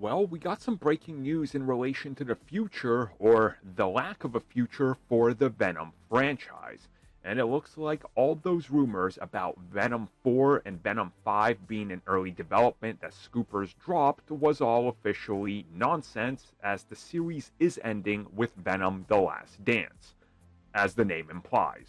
Well, we got some breaking news in relation to the future, or the lack of a future, for the Venom franchise. And it looks like all those rumors about Venom 4 and Venom 5 being in early development that Scoopers dropped was all officially nonsense, as the series is ending with Venom: The Last Dance, as the name implies.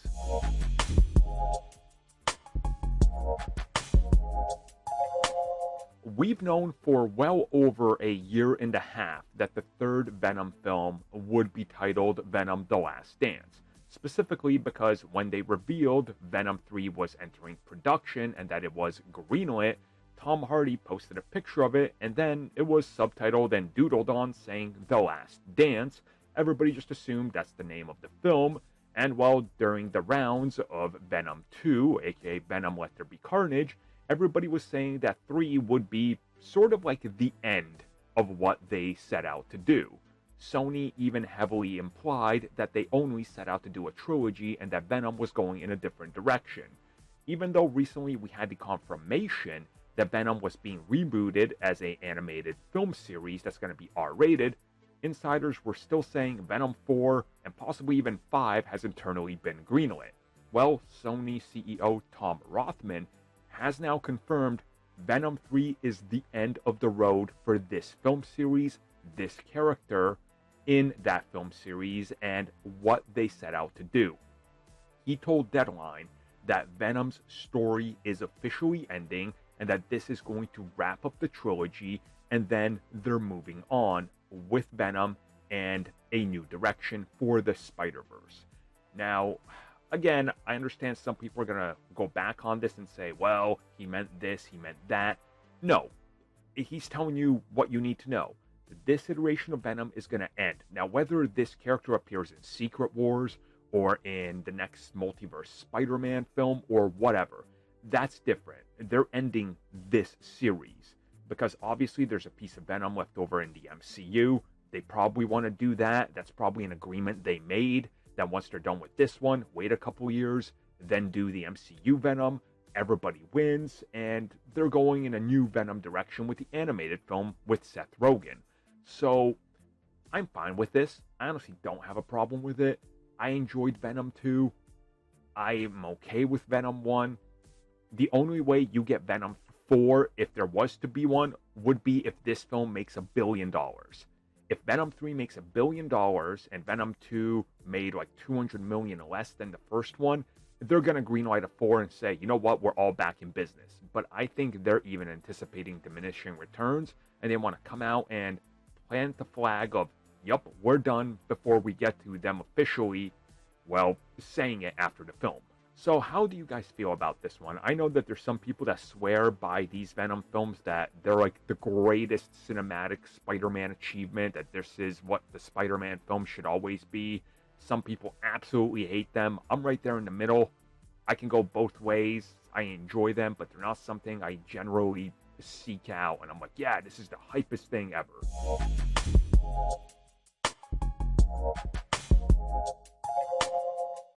We've known for well over a year and a half that the third Venom film would be titled Venom: The Last Dance, specifically because when they revealed Venom 3 was entering production and that it was greenlit, Tom Hardy posted a picture of it, and then it was subtitled and doodled on saying The Last Dance. Everybody just assumed that's the name of the film, and while during the rounds of Venom 2, aka Venom Let There Be Carnage, everybody was saying that 3 would be sort of like the end of what they set out to do. Sony even heavily implied that they only set out to do a trilogy and that Venom was going in a different direction. Even though recently we had the confirmation that Venom was being rebooted as an animated film series that's going to be R-rated, insiders were still saying Venom 4 and possibly even 5 has internally been greenlit. Well, Sony CEO Tom Rothman has now confirmed Venom 3 is the end of the road for this film series, this character in that film series, and what they set out to do. He told Deadline that Venom's story is officially ending and that this is going to wrap up the trilogy, and then they're moving on with Venom and a new direction for the Spider-Verse. Now, again, I understand some people are going to go back on this and say, well, he meant this, he meant that. No, he's telling you what you need to know. This iteration of Venom is going to end. Now, whether this character appears in Secret Wars or in the next multiverse Spider-Man film or whatever, that's different. They're ending this series because obviously there's a piece of Venom left over in the MCU. They probably want to do that. That's probably an agreement they made. Then once they're done with this one, wait a couple years, then do the MCU Venom, everybody wins, and they're going in a new Venom direction with the animated film with Seth Rogen. So, I'm fine with this. I honestly don't have a problem with it. I enjoyed Venom 2. I'm okay with Venom 1. The only way you get Venom 4, if there was to be one, would be if this film makes $1 billion. If Venom 3 makes $1 billion and Venom 2 made like $200 million less than the first one, they're going to greenlight a 4 and say, you know what, we're all back in business. But I think they're even anticipating diminishing returns, and they want to come out and plant the flag of, yup, we're done, before we get to them officially, well, saying it after the film. So how do you guys feel about this one? I know that there's some people that swear by these Venom films that they're like the greatest cinematic Spider-Man achievement, that this is what the Spider-Man film should always be. Some people absolutely hate them. I'm right there in the middle. I can go both ways. I enjoy them, but they're not something I generally seek out. And I'm like, yeah, this is the hypest thing ever.